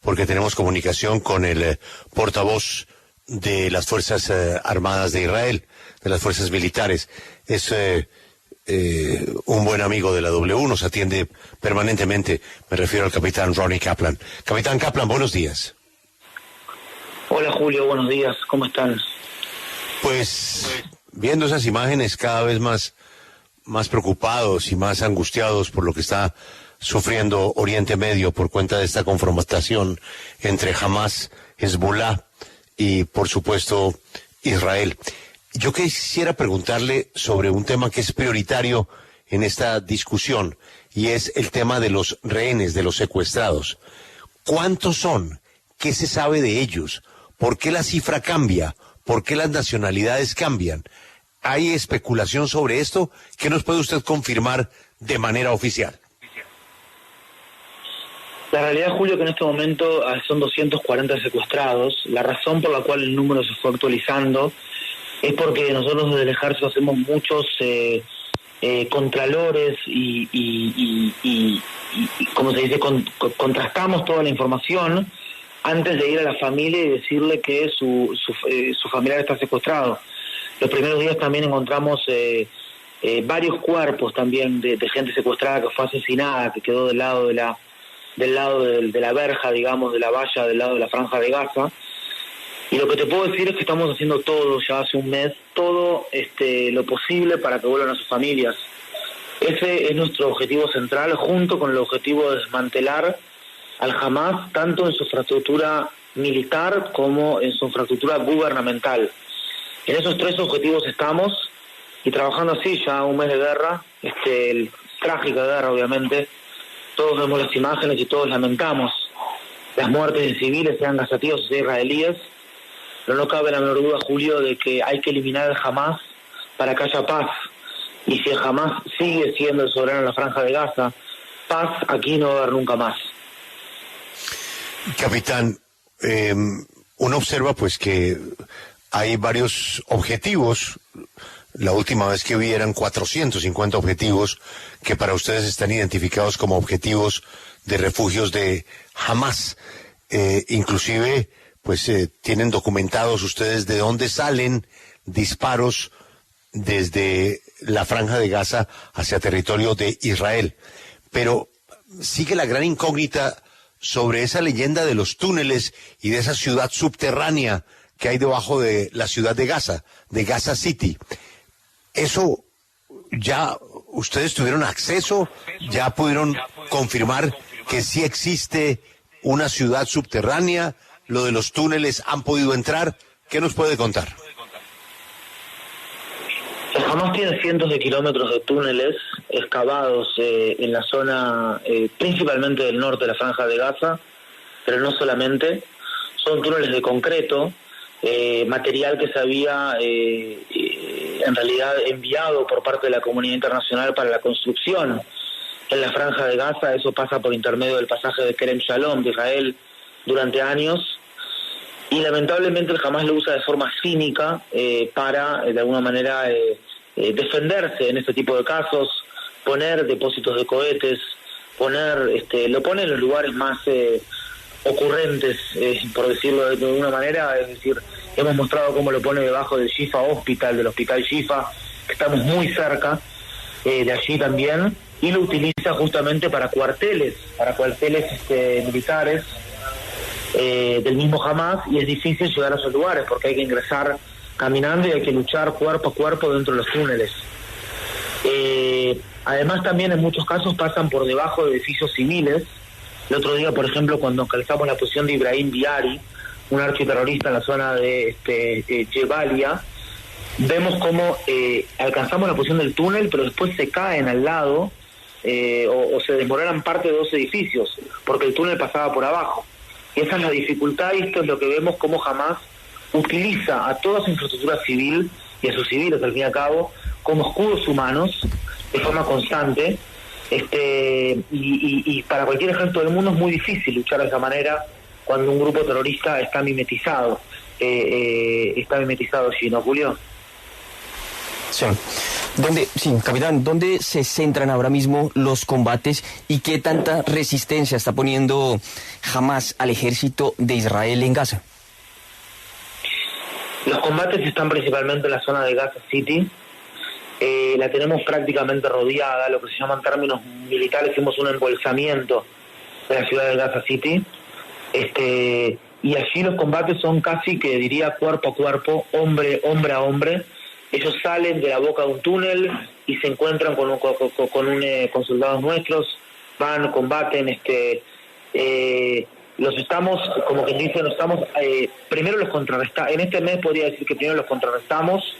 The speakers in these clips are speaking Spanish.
porque tenemos comunicación con el portavoz de las Fuerzas Armadas de Israel, de las Fuerzas Militares. Es un buen amigo de la W, nos atiende permanentemente. Me refiero al capitán Ronnie Kaplan. Capitán Kaplan, buenos días. Hola Julio, buenos días, ¿cómo están? Pues viendo esas imágenes cada vez más preocupados y más angustiados por lo que está sufriendo Oriente Medio por cuenta de esta confrontación entre Hamas, Hezbollah y, por supuesto, Israel. Yo quisiera preguntarle sobre un tema que es prioritario en esta discusión, y es el tema de los rehenes, de los secuestrados. ¿Cuántos son? ¿Qué se sabe de ellos? ¿Por qué la cifra cambia? ¿Por qué las nacionalidades cambian? ¿Hay especulación sobre esto? ¿Qué nos puede usted confirmar de manera oficial? La realidad, Julio, que en este momento son 240 secuestrados. La razón por la cual el número se fue actualizando es porque nosotros desde el Ejército hacemos muchos contralores y como se dice, contrastamos toda la información antes de ir a la familia y decirle que su familiar está secuestrado. Los primeros días también encontramos varios cuerpos también de gente secuestrada que fue asesinada, que quedó del lado de la verja, digamos, de la valla, del lado de la franja de Gaza. Y lo que te puedo decir es que estamos haciendo todo, ya hace un mes, todo lo posible para que vuelvan a sus familias. Ese es nuestro objetivo central, junto con el objetivo de desmantelar al Hamas, tanto en su infraestructura militar como en su infraestructura gubernamental. En esos tres objetivos estamos, y trabajando así ya un mes de guerra, trágica guerra obviamente. Todos vemos las imágenes y todos lamentamos las muertes de civiles, sean gazatíos o sean israelíes, pero no cabe la menor duda, Julio, de que hay que eliminar el Hamas para que haya paz. Y si el Hamas sigue siendo el soberano en la franja de Gaza, paz aquí no va a haber nunca más. Capitán, uno observa pues que hay varios objetivos. La última vez que vi eran 450 objetivos que para ustedes están identificados como objetivos de refugios de Hamas. Inclusive, pues tienen documentados ustedes de dónde salen disparos desde la franja de Gaza hacia territorio de Israel. Pero sigue la gran incógnita sobre esa leyenda de los túneles y de esa ciudad subterránea que hay debajo de la ciudad de Gaza City. ¿Eso ya ustedes tuvieron acceso? ¿Ya pudieron confirmar que sí existe una ciudad subterránea? ¿Lo de los túneles han podido entrar? ¿Qué nos puede contar? El Hamas tiene cientos de kilómetros de túneles excavados en la zona principalmente del norte de la franja de Gaza, pero no solamente. Son túneles de concreto, material que se había en realidad enviado por parte de la comunidad internacional para la construcción en la franja de Gaza. Eso pasa por intermedio del pasaje de Kerem Shalom de Israel durante años, y lamentablemente el Hamas lo usa de forma cínica para de alguna manera defenderse en este tipo de casos, poner depósitos de cohetes, lo pone en los lugares más ocurrentes, por decirlo de alguna manera. Es decir, hemos mostrado cómo lo pone debajo del Shifa Hospital, del hospital Shifa, que estamos muy cerca de allí también, y lo utiliza justamente para cuarteles militares del mismo Hamas, y es difícil llegar a esos lugares porque hay que ingresar caminando y hay que luchar cuerpo a cuerpo dentro de los túneles. Además, también en muchos casos pasan por debajo de edificios civiles. El otro día, por ejemplo, cuando calzamos la posición de Ibrahim Biari, un architerrorista en la zona de Jebalia, vemos cómo alcanzamos la posición del túnel, pero después se caen al lado o se desmoronan parte de dos edificios, porque el túnel pasaba por abajo. Y esa es la dificultad, y esto es lo que vemos, cómo Hamas utiliza a toda su infraestructura civil y a sus civiles, al fin y al cabo, como escudos humanos de forma constante. Y para cualquier ejército del mundo es muy difícil luchar de esa manera cuando un grupo terrorista está mimetizado allí, ¿no, Julio? Sí. Sí, capitán, ¿dónde se centran ahora mismo los combates y qué tanta resistencia está poniendo Hamás al ejército de Israel en Gaza? Los combates están principalmente en la zona de Gaza City. La tenemos prácticamente rodeada, lo que se llama en términos militares, hicimos un embolsamiento de la ciudad de Gaza City. Y allí los combates son casi, que diría, cuerpo a cuerpo, hombre a hombre. Ellos salen de la boca de un túnel y se encuentran con soldados nuestros, van, combaten, los estamos, como quien dice, primero los contrarrestamos, en este mes podría decir que primero los contrarrestamos,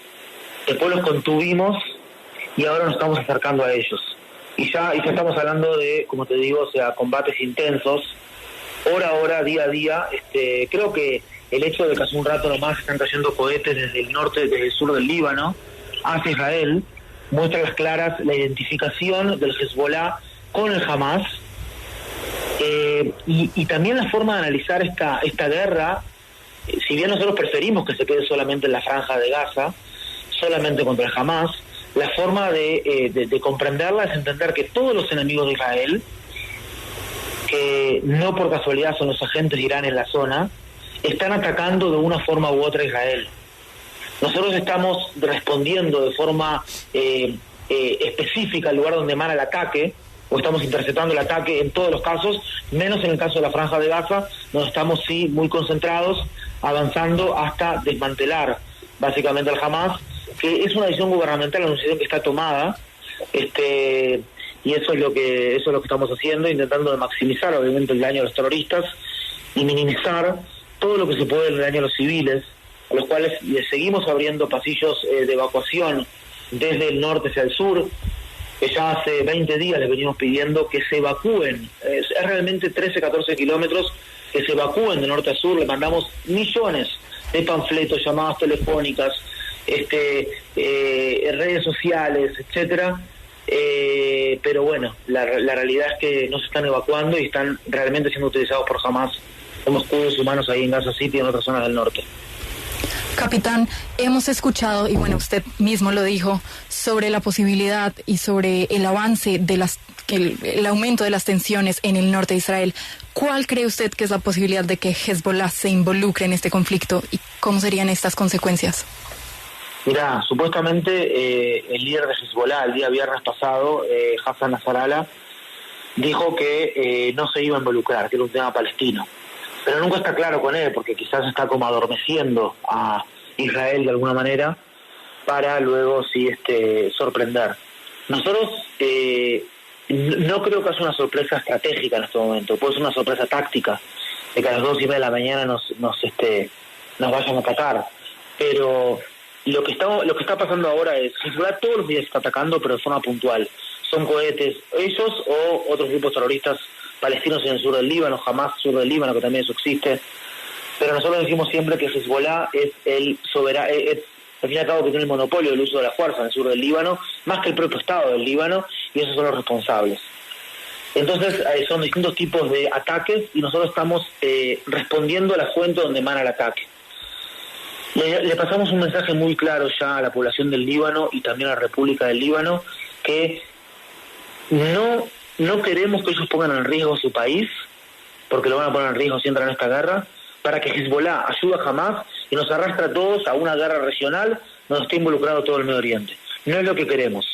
después los contuvimos y ahora nos estamos acercando a ellos. Y ya estamos hablando de, como te digo, o sea, combates intensos, hora a hora, día a día. Creo que el hecho de que hace un rato nomás están cayendo cohetes desde el sur del Líbano hacia Israel, muestra a las claras la identificación del Hezbollah con el Hamas, y también la forma de analizar esta guerra. Si bien nosotros preferimos que se quede solamente en la franja de Gaza, solamente contra el Hamas, la forma de comprenderla es entender que todos los enemigos de Israel, que no por casualidad son los agentes de Irán en la zona, están atacando de una forma u otra a Israel. Nosotros estamos respondiendo de forma específica al lugar donde emana el ataque, o estamos interceptando el ataque en todos los casos, menos en el caso de la franja de Gaza, donde estamos sí muy concentrados, avanzando hasta desmantelar básicamente al Hamas, que es una decisión gubernamental, una decisión que está tomada, y eso es lo que estamos haciendo, intentando de maximizar obviamente el daño a los terroristas y minimizar todo lo que se puede el daño a los civiles, a los cuales les seguimos abriendo pasillos de evacuación desde el norte hacia el sur, que ya hace 20 días les venimos pidiendo que se evacúen, es realmente 13, 14 kilómetros, que se evacúen de norte a sur. Le mandamos millones de panfletos, llamadas telefónicas, redes sociales, etcétera, pero bueno, la realidad es que no se están evacuando y están realmente siendo utilizados por Hamas como escudos humanos ahí en Gaza City y en otras zonas del norte. Capitán, hemos escuchado, y bueno, usted mismo lo dijo, sobre la posibilidad y sobre el avance de el aumento de las tensiones en el norte de Israel. ¿Cuál cree usted que es la posibilidad de que Hezbollah se involucre en este conflicto y cómo serían estas consecuencias? Mira, supuestamente el líder de Hezbollah el día viernes pasado, Hassan Nasrallah, dijo que no se iba a involucrar, que era un tema palestino. Pero nunca está claro con él, porque quizás está como adormeciendo a Israel de alguna manera para luego sí sorprender. Nosotros no creo que sea una sorpresa estratégica en este momento, puede ser una sorpresa táctica, de que a las 2:30 de la mañana nos vayan a atacar. Pero lo que está pasando ahora es que Hezbollah todos los días está atacando, pero de forma puntual. Son cohetes, ellos o otros grupos terroristas palestinos en el sur del Líbano, Hamas sur del Líbano, que también eso existe. Pero nosotros decimos siempre que Hezbollah es el soberano, al fin y al cabo que tiene el monopolio del uso de la fuerza en el sur del Líbano, más que el propio Estado del Líbano, y esos son los responsables. Entonces son distintos tipos de ataques y nosotros estamos respondiendo a la fuente donde emana el ataque. Le pasamos un mensaje muy claro ya a la población del Líbano y también a la República del Líbano, que no queremos que ellos pongan en riesgo su país, porque lo van a poner en riesgo si entran en esta guerra, para que Hezbollah ayude a Hamas y nos arrastre a todos a una guerra regional donde esté involucrado todo el Medio Oriente. No es lo que queremos.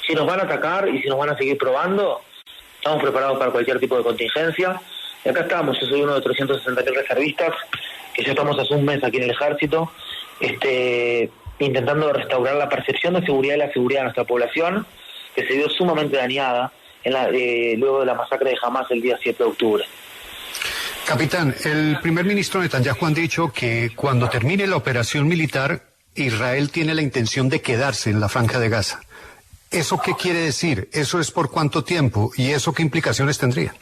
Si nos van a atacar y si nos van a seguir probando, estamos preparados para cualquier tipo de contingencia. Y acá estamos, yo soy uno de 363 reservistas, que ya estamos hace un mes aquí en el ejército, intentando restaurar la percepción de seguridad y la seguridad de nuestra población, que se vio sumamente dañada luego de la masacre de Hamas el día 7 de octubre. Capitán, el primer ministro Netanyahu ha dicho que cuando termine la operación militar, Israel tiene la intención de quedarse en la franja de Gaza. ¿Eso qué quiere decir? ¿Eso es por cuánto tiempo? ¿Y eso qué implicaciones tendría?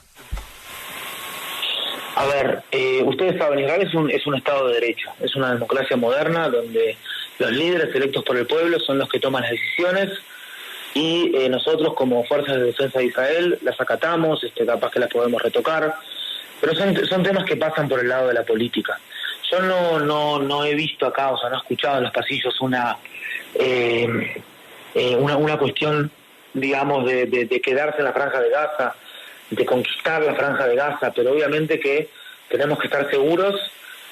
A ver, ustedes saben, Israel es un Estado de Derecho, es una democracia moderna donde los líderes electos por el pueblo son los que toman las decisiones y nosotros como Fuerzas de Defensa de Israel las acatamos, capaz que las podemos retocar, pero son temas que pasan por el lado de la política. Yo no he visto acá, o sea, no he escuchado en los pasillos una cuestión, digamos, de quedarse en la Franja de Gaza, de conquistar la Franja de Gaza, pero obviamente que tenemos que estar seguros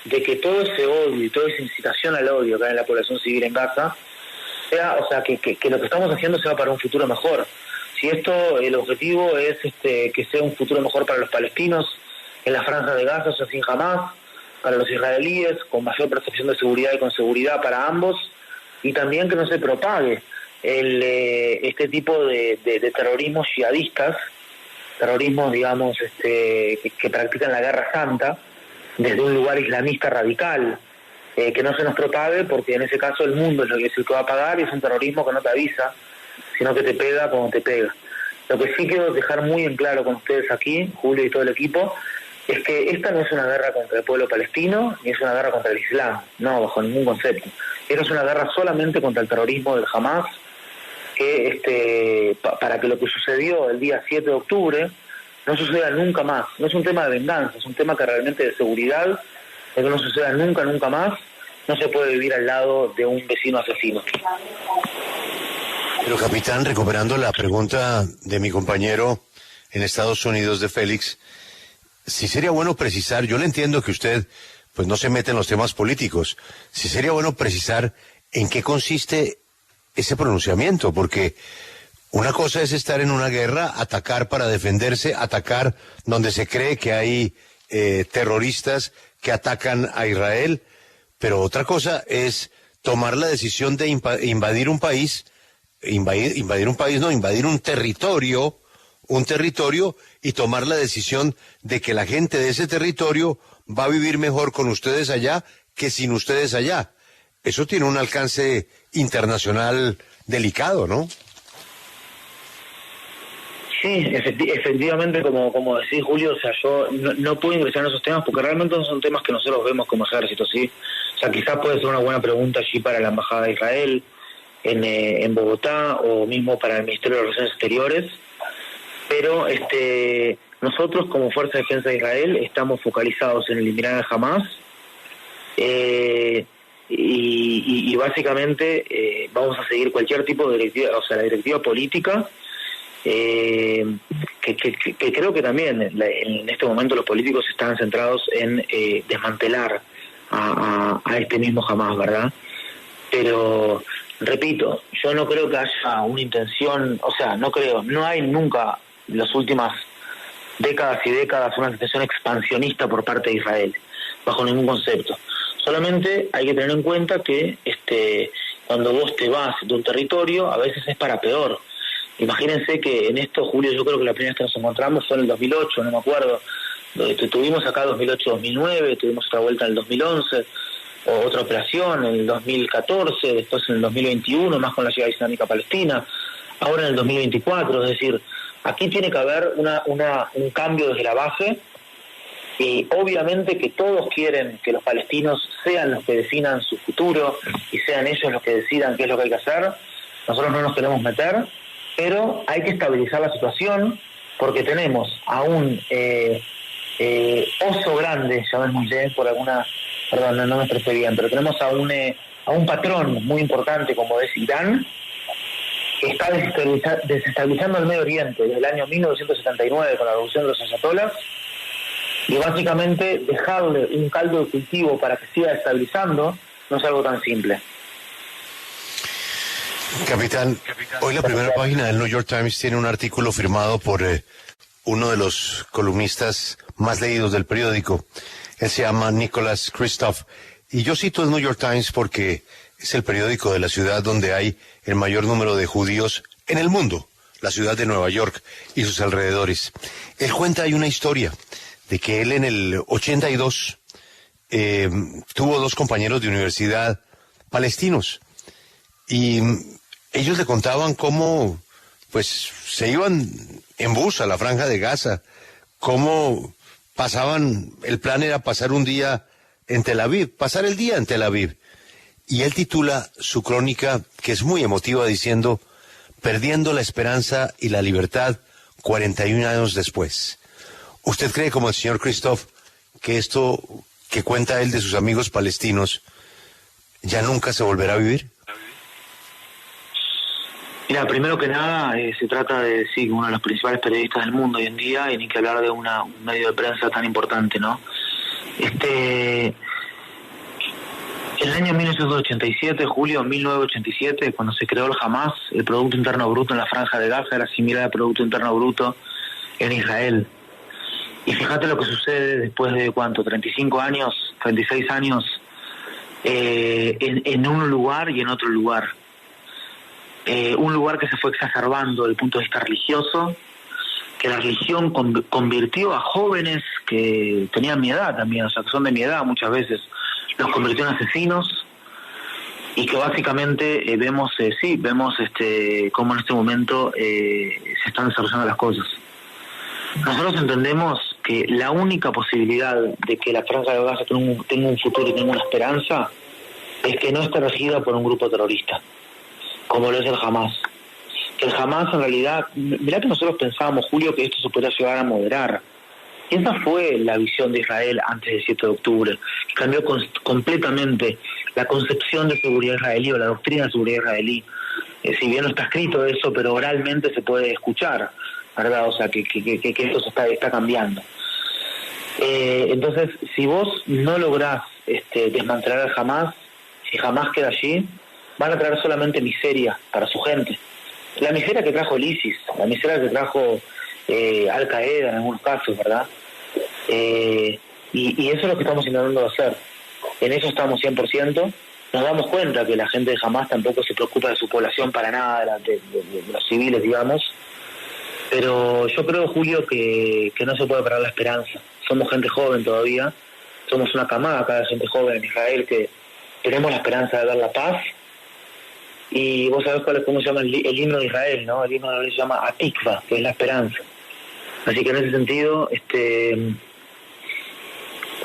de que todo ese odio y toda esa incitación al odio que hay en la población civil en Gaza, que lo que estamos haciendo sea para un futuro mejor. Si esto, el objetivo es que sea un futuro mejor para los palestinos en la Franja de Gaza, o sea, sin Hamás, para los israelíes, con mayor percepción de seguridad y con seguridad para ambos, y también que no se propague este tipo de terrorismos yihadistas, terrorismos, digamos, que practican la guerra santa desde un lugar islamista radical, que no se nos propague, porque en ese caso el mundo es el que va a pagar, y es un terrorismo que no te avisa, sino que te pega cuando te pega. Lo que sí quiero dejar muy en claro con ustedes aquí, Julio y todo el equipo, es que esta no es una guerra contra el pueblo palestino, ni es una guerra contra el Islam, no, bajo ningún concepto. Esta es una guerra solamente contra el terrorismo del Hamás, que para que lo que sucedió el día 7 de octubre no suceda nunca más. No es un tema de venganza, es un tema que realmente de seguridad, de que no suceda nunca más. No se puede vivir al lado de un vecino asesino. Pero capitán, recuperando la pregunta de mi compañero en Estados Unidos, de Félix, sí sería bueno precisar, yo le entiendo que usted pues no se mete en los temas políticos, sí sería bueno precisar en qué consiste ese pronunciamiento, porque una cosa es estar en una guerra, atacar para defenderse, atacar donde se cree que hay terroristas que atacan a Israel, pero otra cosa es tomar la decisión de invadir un país, invadir un territorio y tomar la decisión de que la gente de ese territorio va a vivir mejor con ustedes allá que sin ustedes allá. Eso tiene un alcance internacional delicado, ¿no? Sí, efectivamente, como decís, Julio, o sea, yo no puedo ingresar en esos temas porque realmente no son temas que nosotros vemos como ejército, ¿sí? O sea, quizás puede ser una buena pregunta allí para la Embajada de Israel en Bogotá, o mismo para el Ministerio de Relaciones Exteriores, pero nosotros como Fuerza de Defensa de Israel estamos focalizados en eliminar a Hamás, y básicamente vamos a seguir cualquier tipo de directiva, o sea, la directiva política, que creo que también en este momento los políticos están centrados en desmantelar a este mismo Hamás, ¿verdad? Pero repito, yo no creo que haya una intención, o sea, no hay nunca en las últimas décadas y décadas una intención expansionista por parte de Israel, bajo ningún concepto. Solamente hay que tener en cuenta que cuando vos te vas de un territorio, a veces es para peor. Imagínense que en esto, Julio, yo creo que la primera vez que nos encontramos fue en el 2008, no me acuerdo. Tuvimos acá 2008-2009, tuvimos otra vuelta en el 2011, o otra operación en el 2014, después en el 2021, más con la Yihad Islámica Palestina, ahora en el 2024. Es decir, aquí tiene que haber un cambio desde la base, y obviamente que todos quieren que los palestinos sean los que definan su futuro y sean ellos los que decidan qué es lo que hay que hacer. Nosotros no nos queremos meter, pero hay que estabilizar la situación, porque tenemos a un oso grande, llamémosle, por alguna, perdón, no me expresé bien, pero tenemos a un patrón muy importante como es Irán, que está desestabilizando el Medio Oriente desde el año 1979 con la revolución de los ayatolás, y básicamente dejarle un caldo de cultivo para que siga estabilizando no es algo tan simple. Capitán, hoy la primera página del New York Times tiene un artículo firmado por uno de los columnistas más leídos del periódico. Él se llama Nicholas Kristof, y yo cito el New York Times porque es el periódico de la ciudad donde hay el mayor número de judíos en el mundo, la ciudad de Nueva York y sus alrededores. Él cuenta ahí una historia de que él en el 82 tuvo dos compañeros de universidad palestinos, y ellos le contaban cómo pues se iban en bus a la Franja de Gaza, cómo pasaban, el plan era pasar un día en Tel Aviv, pasar el día en Tel Aviv. Y él titula su crónica, que es muy emotiva, diciendo: perdiendo la esperanza y la libertad 41 años después. ¿Usted cree, como el señor Kristof, que esto que cuenta él de sus amigos palestinos ya nunca se volverá a vivir? Mira, primero que nada, se trata de, sí, uno de los principales periodistas del mundo hoy en día, y ni que hablar de un medio de prensa tan importante, ¿no? En el año 1987, julio de 1987, cuando se creó el Hamas, el Producto Interno Bruto en la Franja de Gaza era similar al Producto Interno Bruto en Israel. Y fíjate lo que sucede después de, ¿cuánto? 35 años, 36 años, en un lugar y en otro lugar. Un lugar que se fue exacerbando desde el punto de vista religioso, que la religión convirtió a jóvenes que tenían mi edad también, o sea, que son de mi edad muchas veces, los convirtió en asesinos, y que básicamente vemos cómo en este momento se están desarrollando las cosas. Nosotros entendemos que la única posibilidad de que la Franja de Gaza tenga un futuro y tenga una esperanza es que no esté regida por un grupo terrorista, como lo es el Hamas. Que el Hamas en realidad, mirá que nosotros pensábamos, Julio, que esto se podría llegar a moderar. Y esa fue la visión de Israel antes del 7 de octubre, que cambió completamente la concepción de seguridad israelí o la doctrina de seguridad israelí. Si bien no está escrito eso, pero oralmente se puede escuchar, ¿verdad? O sea, que esto se está cambiando. Entonces, si vos no lográs desmantelar al Hamas, si Hamas queda allí, van a traer solamente miseria para su gente. La miseria que trajo el ISIS, la miseria que trajo Al Qaeda en algunos casos, ¿verdad? Y eso es lo que estamos intentando hacer. En eso estamos 100%. Nos damos cuenta que la gente de Hamas tampoco se preocupa de su población para nada, de los civiles, digamos. Pero yo creo, Julio, que no se puede perder la esperanza. Somos gente joven todavía, somos una camada acá de gente joven en Israel que tenemos la esperanza de ver la paz. Y vos sabés cómo se llama el himno de Israel, ¿no? El himno de Israel se llama Atikva, que es la esperanza. Así que en ese sentido,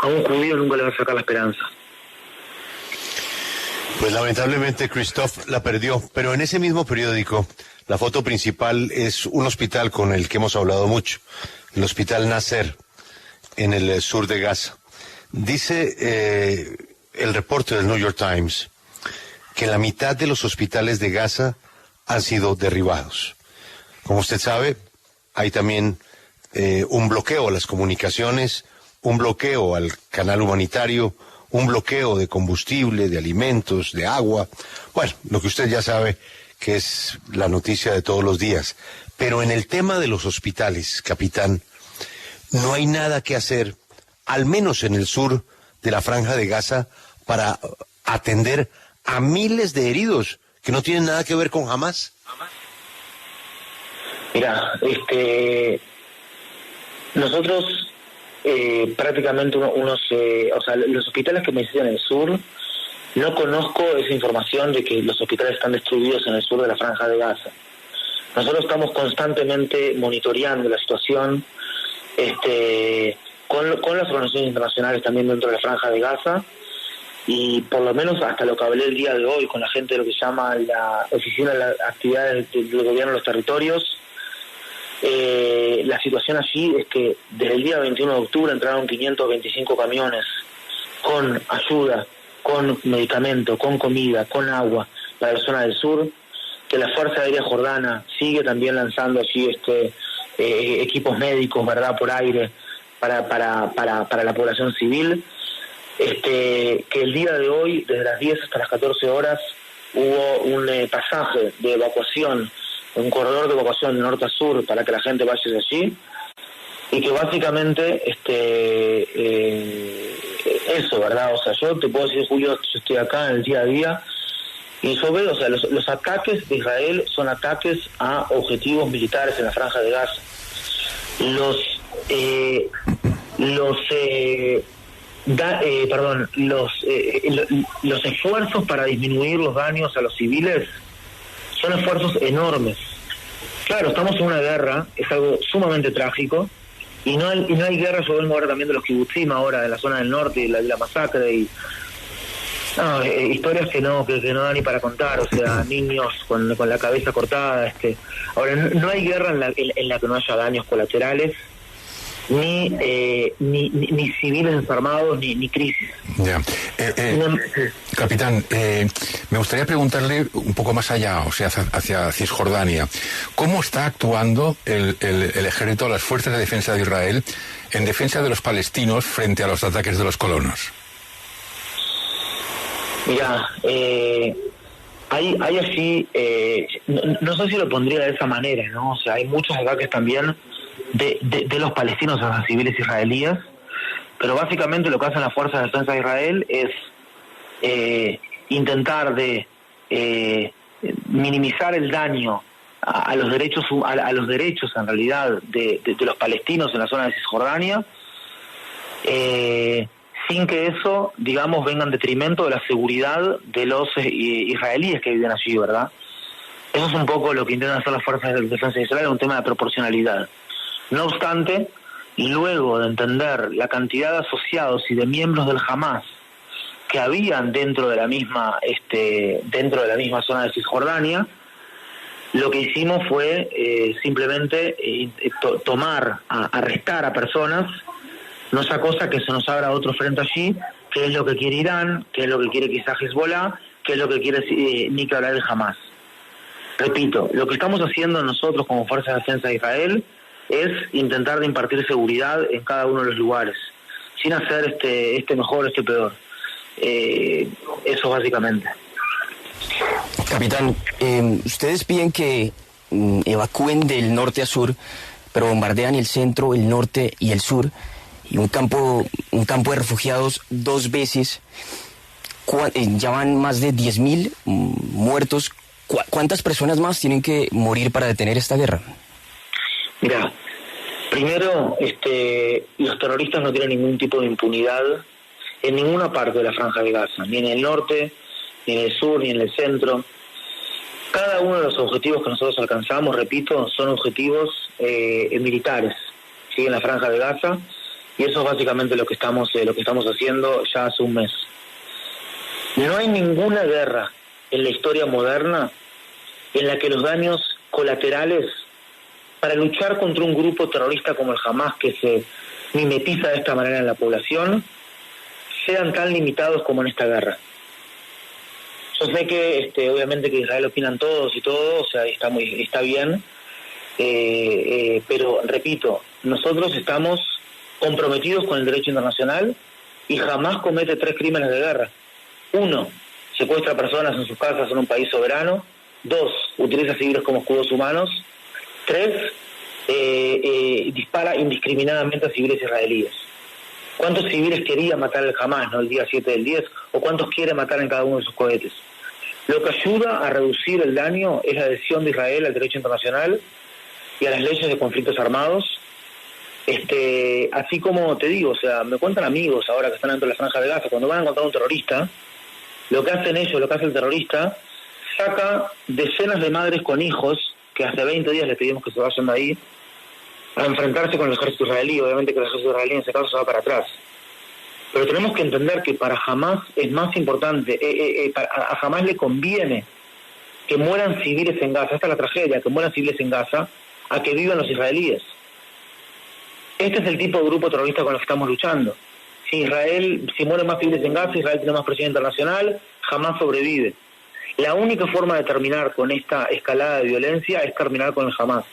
a un judío nunca le va a sacar la esperanza. Pues lamentablemente Christoph la perdió, pero en ese mismo periódico la foto principal es un hospital con el que hemos hablado mucho, el Hospital Nasser, en el sur de Gaza. Dice el reporte del New York Times que la mitad de los hospitales de Gaza han sido derribados. Como usted sabe, hay también un bloqueo a las comunicaciones, un bloqueo al canal humanitario, un bloqueo de combustible, de alimentos, de agua. Bueno, lo que usted ya sabe que es la noticia de todos los días. Pero en el tema de los hospitales, capitán, no hay nada que hacer, al menos en el sur de la Franja de Gaza, para atender a miles de heridos que no tienen nada que ver con Hamas. Mira, nosotros prácticamente los hospitales que me dicen en el sur, no conozco esa información de que los hospitales están destruidos en el sur de la Franja de Gaza. Nosotros estamos constantemente monitoreando la situación con las organizaciones internacionales también dentro de la Franja de Gaza, y por lo menos hasta lo que hablé el día de hoy con la gente de lo que se llama la Oficina de las Actividades del Gobierno de los Territorios. La situación allí es que desde el día 21 de octubre entraron 525 camiones con ayuda, con medicamento, con comida, con agua para la zona del sur, que la Fuerza Aérea Jordana sigue también lanzando allí equipos médicos, ¿verdad?, por aire para la población civil, que el día de hoy, desde las 10 hasta las 14 horas, hubo un pasaje de evacuación, un corredor de evacuación de norte a sur para que la gente vaya de allí, y que básicamente eso, ¿verdad? O sea, yo te puedo decir, Julio, yo estoy acá en el día a día y yo veo, o sea, los ataques de Israel son ataques a objetivos militares en la Franja de Gaza. Los esfuerzos para disminuir los daños a los civiles son esfuerzos enormes. Claro, estamos en una guerra, es algo sumamente trágico, y no hay guerra. Yo vengo ahora también de los kibutzim ahora, de la zona del norte, y la masacre, y historias que no dan ni para contar, o sea, niños con la cabeza cortada. Ahora, no hay guerra en la que no haya daños colaterales, ni civiles desarmados, ni crisis. Ya. Capitán, me gustaría preguntarle un poco más allá, o sea, hacia Cisjordania. ¿Cómo está actuando el ejército, las fuerzas de defensa de Israel, en defensa de los palestinos frente a los ataques de los colonos? Mira, hay así, no sé si lo pondría de esa manera, ¿no? O sea, hay muchos ataques también de los palestinos a los civiles israelíes, pero básicamente lo que hacen las fuerzas de defensa de Israel es intentar de minimizar el daño a los derechos en realidad de los palestinos en la zona de Cisjordania, sin que eso, digamos, venga en detrimento de la seguridad de los israelíes que viven allí, ¿verdad? Eso es un poco lo que intentan hacer las fuerzas de defensa de Israel, un tema de proporcionalidad. No obstante, luego de entender la cantidad de asociados y de miembros del Hamas que habían dentro de la misma zona de Cisjordania, lo que hicimos fue simplemente arrestar a personas, no sea cosa que se nos abra otro frente allí, que es lo que quiere Irán, que es lo que quiere quizás Hezbollah, que es lo que quiere ni que hablar del Hamas. Repito, lo que estamos haciendo nosotros como Fuerza de Defensa de Israel es intentar de impartir seguridad en cada uno de los lugares, sin hacer este mejor, este peor. Eso básicamente. Capitán, ustedes piden que evacúen del norte a sur, pero bombardean el centro, el norte y el sur, y un campo de refugiados 2 veces. Ya van más de 10.000 muertos. ¿Cuántas personas más tienen que morir para detener esta guerra? Mira, primero, los terroristas no tienen ningún tipo de impunidad en ninguna parte de la Franja de Gaza, ni en el norte, ni en el sur, ni en el centro. Cada uno de los objetivos que nosotros alcanzamos, repito, son objetivos militares, ¿sí? En la Franja de Gaza, y eso es básicamente lo que estamos haciendo ya hace un mes. No hay ninguna guerra en la historia moderna en la que los daños colaterales para luchar contra un grupo terrorista como el Hamas, que se mimetiza de esta manera en la población, sean tan limitados como en esta guerra. Yo sé que obviamente que Israel opinan todos y todo, o sea, está bien, pero repito, nosotros estamos comprometidos con el derecho internacional y jamás comete 3 crímenes de guerra. 1, secuestra personas en sus casas en un país soberano. 2, utiliza civiles como escudos humanos. 3, dispara indiscriminadamente a civiles israelíes. ¿Cuántos civiles quería matar el Hamas, no el día 7 del 10? ¿O cuántos quiere matar en cada uno de sus cohetes? Lo que ayuda a reducir el daño es la adhesión de Israel al derecho internacional y a las leyes de conflictos armados. Así como te digo, o sea, me cuentan amigos ahora que están dentro de la Franja de Gaza, cuando van a encontrar un terrorista, lo que hace el terrorista, saca decenas de madres con hijos, que hace 20 días les pedimos que se vayan de ahí, a enfrentarse con el ejército israelí. Obviamente que el ejército israelí en ese caso se va para atrás. Pero tenemos que entender que para Hamas es más importante, a Hamas le conviene que mueran civiles en Gaza, esta es la tragedia, que mueran civiles en Gaza, a que vivan los israelíes. Este es el tipo de grupo terrorista con el que estamos luchando. Si mueren más civiles en Gaza, Israel tiene más presión internacional, Hamas sobrevive. La única forma de terminar con esta escalada de violencia es terminar con el Hamas.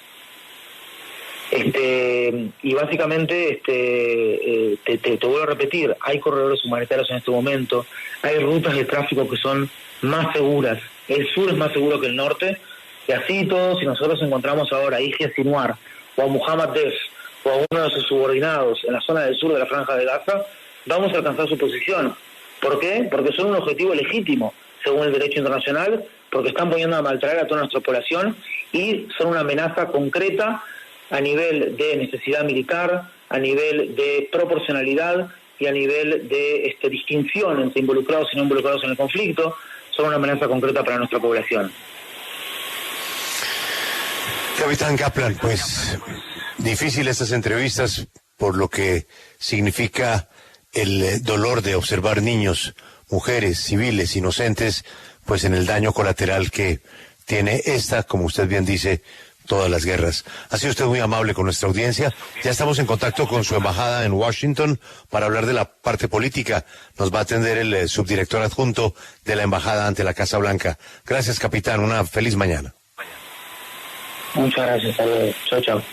Y básicamente, te vuelvo a repetir, hay corredores humanitarios en este momento, hay rutas de tráfico que son más seguras, el sur es más seguro que el norte, y así todos, si nosotros encontramos ahora a Yahya Sinwar o a Muhammad Def o a uno de sus subordinados en la zona del sur de la Franja de Gaza, vamos a alcanzar su posición. ¿Por qué? Porque son un objetivo legítimo, según el derecho internacional, porque están poniendo a maltraer a toda nuestra población y son una amenaza concreta a nivel de necesidad militar, a nivel de proporcionalidad y a nivel de distinción entre involucrados y no involucrados en el conflicto. Son una amenaza concreta para nuestra población. Capitán Kaplan, pues difícil estas entrevistas por lo que significa el dolor de observar niños, mujeres, civiles, inocentes, pues en el daño colateral que tiene esta, como usted bien dice, todas las guerras. Ha sido usted muy amable con nuestra audiencia. Ya estamos en contacto con su embajada en Washington para hablar de la parte política. Nos va a atender el subdirector adjunto de la embajada ante la Casa Blanca. Gracias, capitán. Una feliz mañana. Muchas gracias. Hasta luego. Chao, chao.